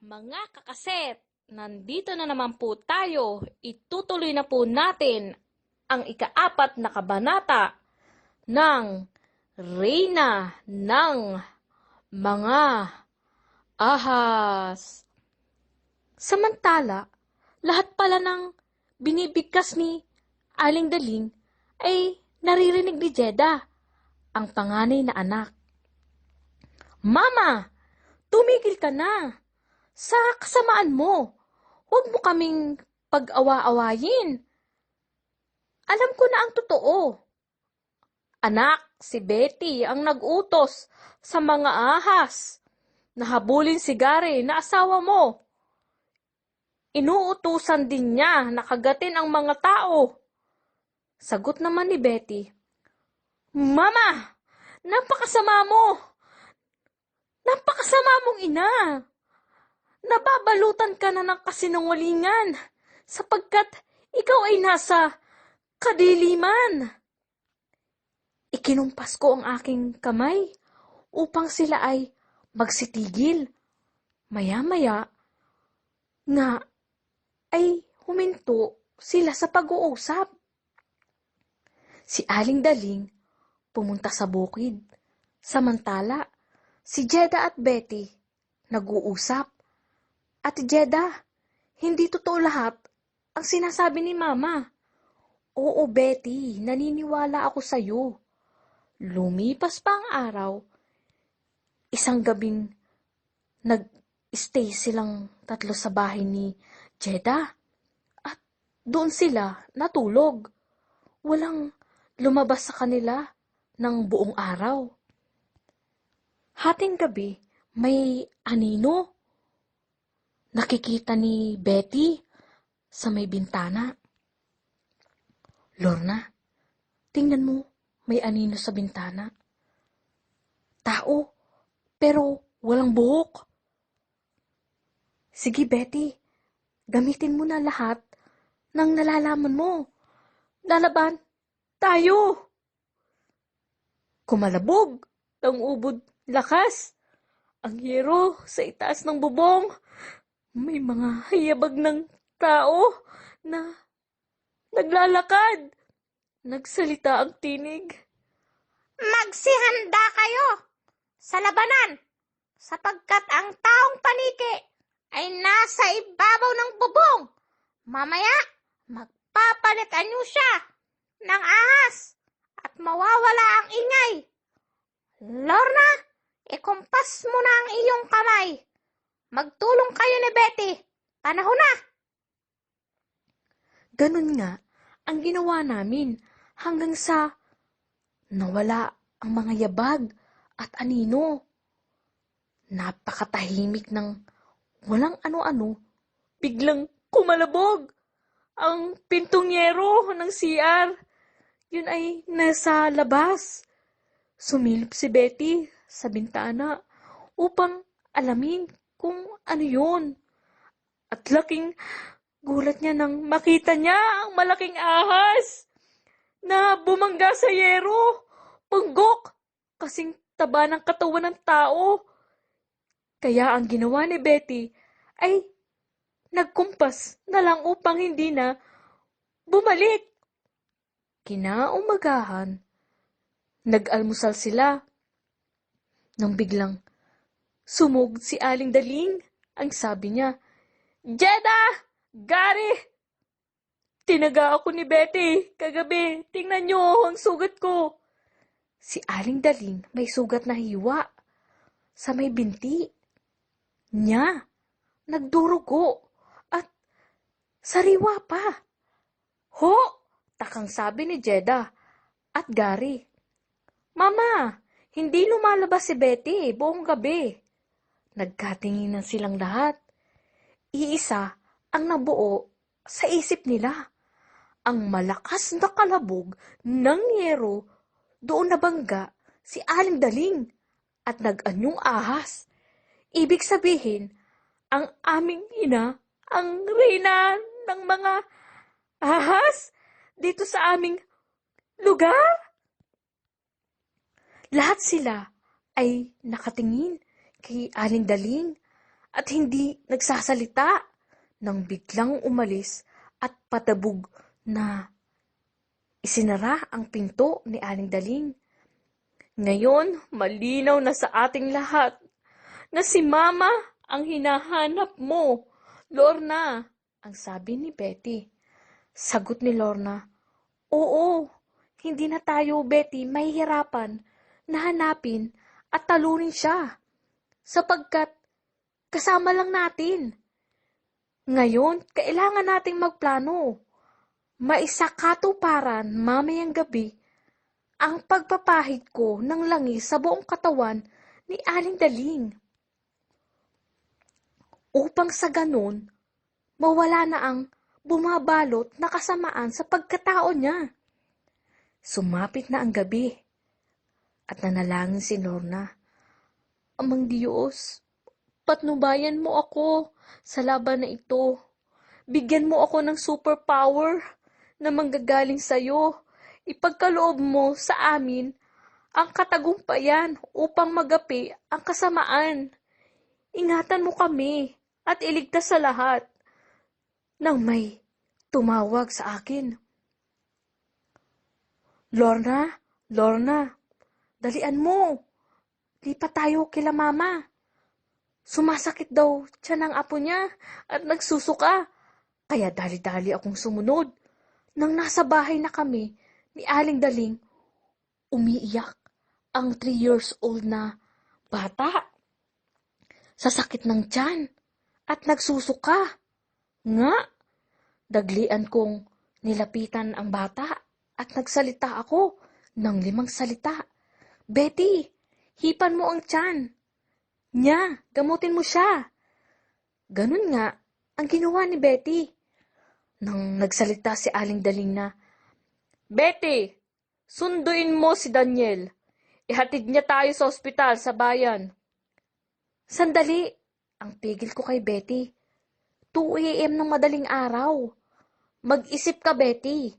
Mga kakaset, nandito na naman po tayo. Itutuloy na po natin ang ika-4 na kabanata ng Reyna ng mga Ahas. Samantala, lahat pala ng binibigkas ni Aling Daling ay naririnig ni Jeda, ang panganay na anak. Mama, tumigil ka na! Sa kasamaan mo, huwag mo kaming pag-awa-awayin. Alam ko na ang totoo. Anak, si Betty ang nag-utos sa mga ahas na habulin si Gary na asawa mo. Inuutusan din niya na kagatin ang mga tao. Sagot naman ni Betty, Mama, napakasama mo! Napakasama mong ina! Nababalutan ka na ng kasinungalingan sapagkat ikaw ay nasa kadiliman. Ikinumpas ko ang aking kamay upang sila ay magsitigil. Maya-maya nga ay huminto sila sa pag-uusap. Si Aling Daling pumunta sa bukid. Samantala, si Jeda at Betty nag-uusap. Ate Jeda, hindi totoo lahat ang sinasabi ni Mama. Oo, Betty, naniniwala ako sa'yo. Lumipas pa ang araw, isang gabing nag-stay silang tatlo sa bahay ni Jeda at doon sila natulog. Walang lumabas sa kanila ng buong araw. Hating gabi, may anino. Nakikita ni Betty sa may bintana. Lorna, tingnan mo, may anino sa bintana. Tao, pero walang buhok. Sige Betty, gamitin mo na lahat ng nalalaman mo. Lalaban tayo. Kumalabog ang ubod lakas. Ang hero sa itaas ng bubong. May mga hayabag ng tao na naglalakad. Nagsalita ang tinig. Magsihanda kayo sa labanan sapagkat ang taong paniki ay nasa ibabaw ng bubong. Mamaya, magpapalitan niyo siya ng ahas at mawawala ang ingay. Lorna, ikumpas mo na ang iyong kamay. Magtulong kayo ni Betty. Panahon na! Ganun nga ang ginawa namin hanggang sa nawala ang mga yabag at anino. Napakatahimik ng walang ano-ano. Biglang kumalabog ang pintong ng CR. Yun ay nasa labas. Sumilip si Betty sa bintana upang alamin kung ano yun. At laking gulat niya nang makita niya ang malaking ahas na bumangga sa yero. Punggok, kasing taba ng katawan ng tao. Kaya ang ginawa ni Betty ay nagkumpas na lang upang hindi na bumalik. Kinaumagahan, nag-almusal sila. Nang biglang sumug si Aling Daling, ang sabi niya, Jeda! Gary! Tinaga ako ni Betty kagabi. Tingnan niyo ang sugat ko. Si Aling Daling may sugat na hiwa sa may binti niya. Nagdurugo at sariwa pa. Ho! Takang sabi ni Jeda at Gary. Mama, hindi lumalabas si Betty buong gabi. Nagkatinginan silang lahat. Iisa ang nabuo sa isip nila. Ang malakas na kalabog ng yero doon nabangga si Aling Daling at nag-anyong ahas. Ibig sabihin, ang aming ina ang reyna ng mga ahas dito sa aming lugar. Lahat sila ay nakatingin kay Aling Daling at hindi nagsasalita nang biglang umalis at patabog na isinara ang pinto ni Aling Daling. Ngayon, malinaw na sa ating lahat na si Mama ang hinahanap mo, Lorna, ang sabi ni Betty. Sagot ni Lorna, oo, hindi na tayo, Betty, mahihirapan na hanapin at talunin siya, sapagkat kasama lang natin. Ngayon, kailangan nating magplano. Maisakatuparan mamayang gabi ang pagpapahid ko ng langis sa buong katawan ni Aling Daling. Upang sa ganun, mawala na ang bumabalot na kasamaan sa pagkatao niya. Sumapit na ang gabi at nanalangin si Lorna. Amang Diyos, patnubayan mo ako sa laban na ito. Bigyan mo ako ng superpower na manggagaling sa'yo. Ipagkaloob mo sa amin ang katagumpayan upang magapi ang kasamaan. Ingatan mo kami at iligtas sa lahat nang may tumawag sa akin. Lorna, Lorna, dalian mo. Lipat tayo kila Mama. Sumasakit daw tiyan ng apo niya at nagsusuka. Kaya dali-dali akong sumunod. Nang nasa bahay na kami ni Aling Daling, umiiyak ang 3 years old na bata. Sa sakit ng tiyan at nagsusuka. Nga, daglian kong nilapitan ang bata at nagsalita ako ng 5 salita. Betty, hipan mo ang tiyan. Nya, gamutin mo siya. Ganun nga ang ginawa ni Betty. Nang nagsalita si Aling Daling na, Betty, sunduin mo si Daniel. Ihatid niya tayo sa ospital sa bayan. Sandali, ang pigil ko kay Betty. 2 a.m. ng madaling araw. Mag-isip ka, Betty.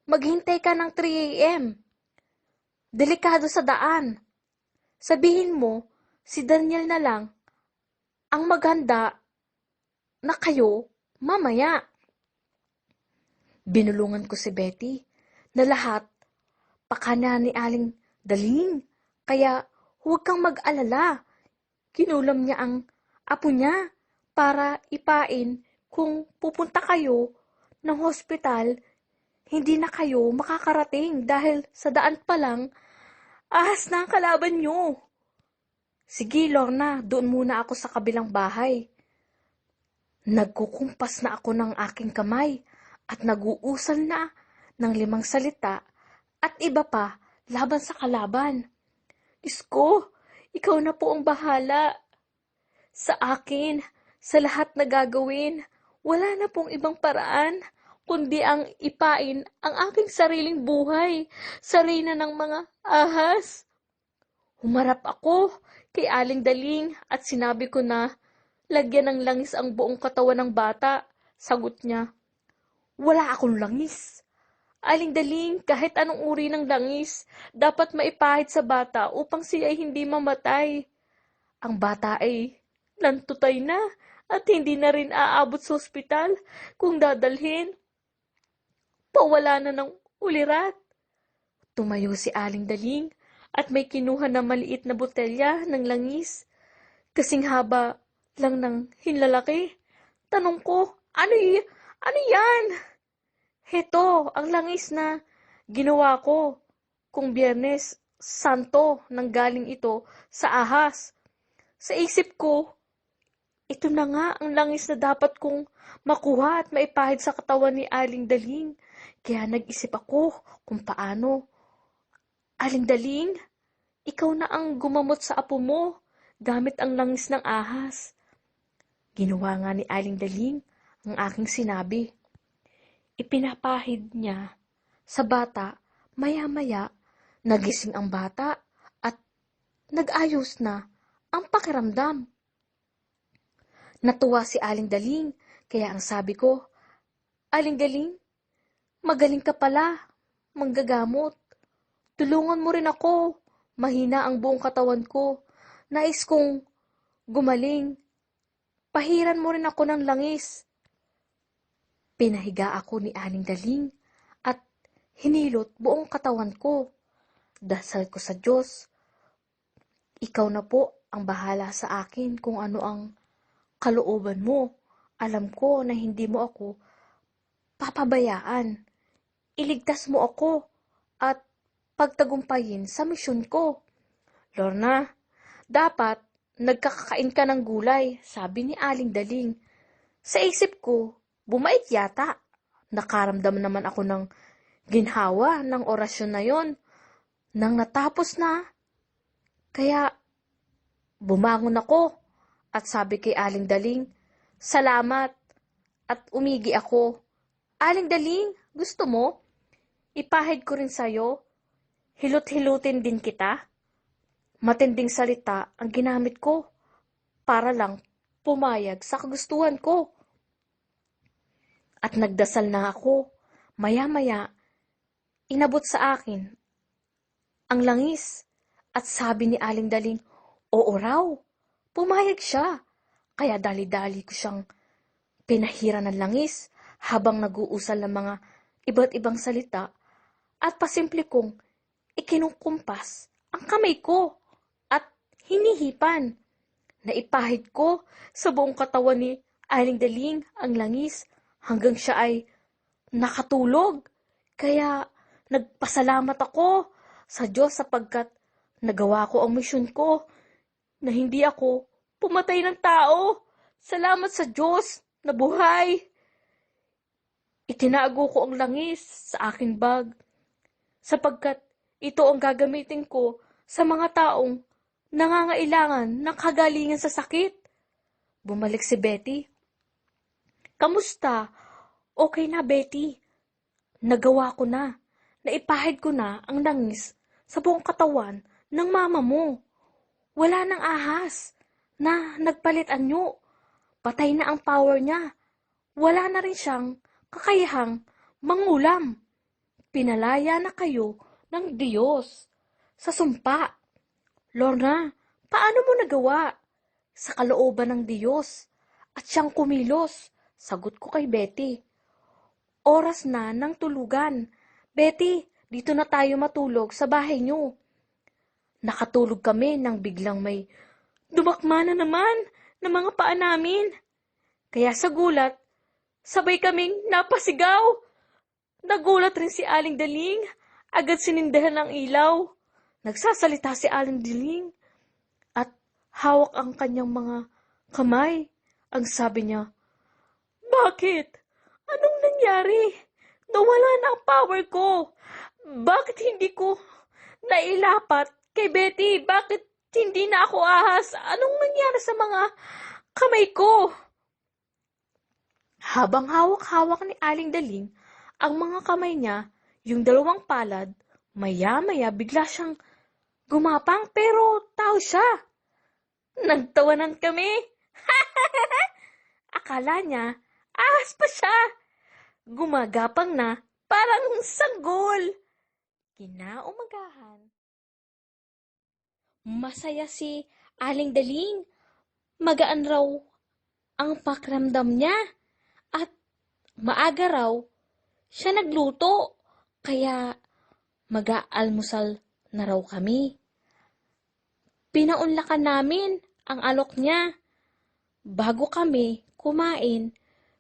Maghintay ka ng 3 a.m. Delikado sa daan. Sabihin mo, si Daniel na lang ang maghanda na kayo mamaya. Binulungan ko si Betty na lahat pakana ni Aling Daling, kaya huwag kang mag-alala. Kinulam niya ang apo niya para ipain kung pupunta kayo ng hospital, hindi na kayo makakarating dahil sa daan pa lang, ahas na ang kalaban niyo. Sige, Lorna, doon muna ako sa kabilang bahay. Nagkukumpas na ako ng aking kamay at nag-uusal na ng 5 salita at iba pa laban sa kalaban. Diyos ko, ikaw na po ang bahala. Sa akin, sa lahat na gagawin, wala na pong ibang paraan kundi ang ipain ang aking sariling buhay sa reyna ng mga ahas. Humarap ako kay Aling Daling at sinabi ko na lagyan ng langis ang buong katawan ng bata. Sagot niya, wala akong langis. Aling Daling, kahit anong uri ng langis, dapat maipahid sa bata upang siya ay hindi mamatay. Ang bata ay nantutay na at hindi na rin aabot sa ospital kung dadalhin. Pawala na ng ulirat. Tumayo si Aling Daling at may kinuha na maliit na botelya ng langis. Kasing haba lang ng hinlalaki. Tanong ko, ano yan? Heto, ang langis na ginawa ko kung Biyernes Santo nang galing ito sa ahas. Sa isip ko, ito na nga ang langis na dapat kong makuha at maipahid sa katawan ni Aling Daling. Kaya nag-isip ako kung paano. Aling Daling, ikaw na ang gumamot sa apo mo gamit ang langis ng ahas. Ginawa nga ni Aling Daling ang aking sinabi. Ipinapahid niya sa bata, maya-maya, nagising ang bata at nag-ayos na ang pakiramdam. Natuwa si Aling Daling, kaya ang sabi ko, Aling Daling, magaling ka pala, manggagamot. Tulungan mo rin ako, mahina ang buong katawan ko. Nais kong gumaling. pahiran mo rin ako ng langis. Pinahiga ako ni Aling Daling at hinilot buong katawan ko. Dasal ko sa Diyos, ikaw na po ang bahala sa akin kung ano ang kalooban mo. Alam ko na hindi mo ako papabayaan. Iligtas mo ako at pagtagumpayin sa misyon ko. Lorna, dapat nagkakakain ka ng gulay, sabi ni Aling Daling. Sa isip ko, bumait yata. Nakaramdam naman ako ng ginhawa ng orasyon na yon. Nang natapos na, kaya bumangon ako at sabi kay Aling Daling, salamat, at umigi ako. Aling Daling, gusto mo? Ipahid ko rin sa'yo. Hilot-hilutin din kita. Matinding salita ang ginamit ko para lang pumayag sa kagustuhan ko. At nagdasal na ako. Maya-maya, inabot sa akin ang langis at sabi ni Aling Daling, oo raw, pumayag siya. Kaya dali-dali ko siyang pinahiran ng langis habang nag-uusal ng mga iba't ibang salita at pasimple kong ikinukumpas ang kamay ko at hinihipan. Naipahid ko sa buong katawan ni Aling Daling ang langis hanggang siya ay nakatulog. Kaya nagpasalamat ako sa Diyos sapagkat nagawa ko ang misyon ko na hindi ako pumatay ng tao. Salamat sa Diyos na buhay. Itinago ko ang langis sa aking bag sapagkat ito ang gagamitin ko sa mga taong nangangailangan ng kagalingan sa sakit. Bumalik si Betty. Kamusta? Okay na, Betty. Nagawa ko na. Naipahid ko na ang langis sa buong katawan ng mama mo. Wala nang ahas na nagpalit anyo. Patay na ang power niya. Wala na rin siyang kakayahang mangulam. Pinalaya na kayo ng Diyos sa sumpa. Lorna, paano mo nagawa? Sa kalooban ng Diyos at siyang kumilos. Sagot ko kay Betty. Oras na ng tulugan. Betty, dito na tayo matulog sa bahay niyo. Nakatulog kami nang biglang may dumakma na naman ng mga paa namin. Kaya sa gulat, sabay kaming napasigaw. Nagulat rin si Aling Daling. Agad sinindahan ng ilaw. Nagsasalita si Aling Daling at hawak ang kanyang mga kamay. Ang sabi niya, bakit? Anong nangyari? Nawala na ang power ko. Bakit hindi ko nailapat kay Betty? Bakit hindi na ako ahas? Anong nangyari sa mga kamay ko? Habang hawak-hawak ni Aling Daling ang mga kamay niya, yung dalawang palad, maya-maya bigla siyang gumapang pero tao siya. Nagtawanan kami. Akala niya, ahas pa siya. Gumagapang na parang sanggol. Kinaumagahan. Masaya si Aling Daling. Magaan raw ang pakiramdam niya. At maaga raw siya nagluto. Kaya mag-aalmusal na raw kami. Pinaunlakan namin ang alok niya. Bago kami kumain,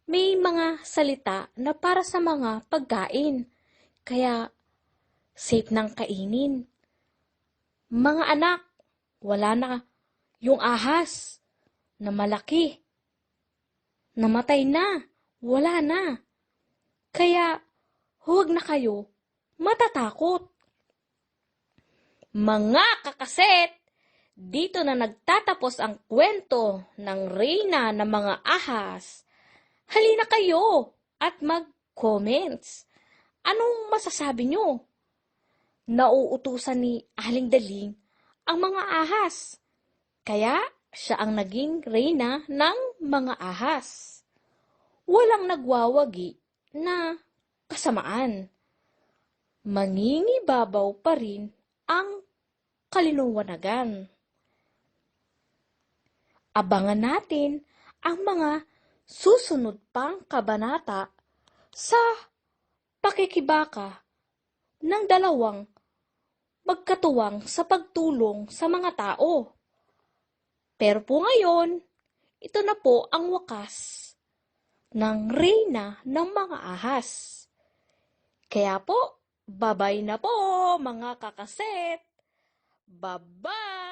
may mga salita na para sa mga pagkain. Kaya safe nang kainin. Mga anak, wala na yung ahas na malaki. Namatay na, wala na. Kaya huwag na kayo matatakot. Mga kakaset, dito na nagtatapos ang kwento ng Reyna ng mga ahas. Halina kayo at mag-comments. Anong masasabi nyo? Nauutusan ni Aling Daling ang mga ahas. Kaya siya ang naging Reyna ng mga ahas. Walang nagwawagi na kasamaan. Mangingibabaw pa rin ang kalinuwanagan. Abangan natin ang mga susunod pang kabanata sa pakikibaka ng dalawang magkatuwang sa pagtulong sa mga tao. Pero po ngayon, ito na po ang wakas ng reyna ng mga ahas. Kaya po, babay na po mga kakaset. Bye-bye!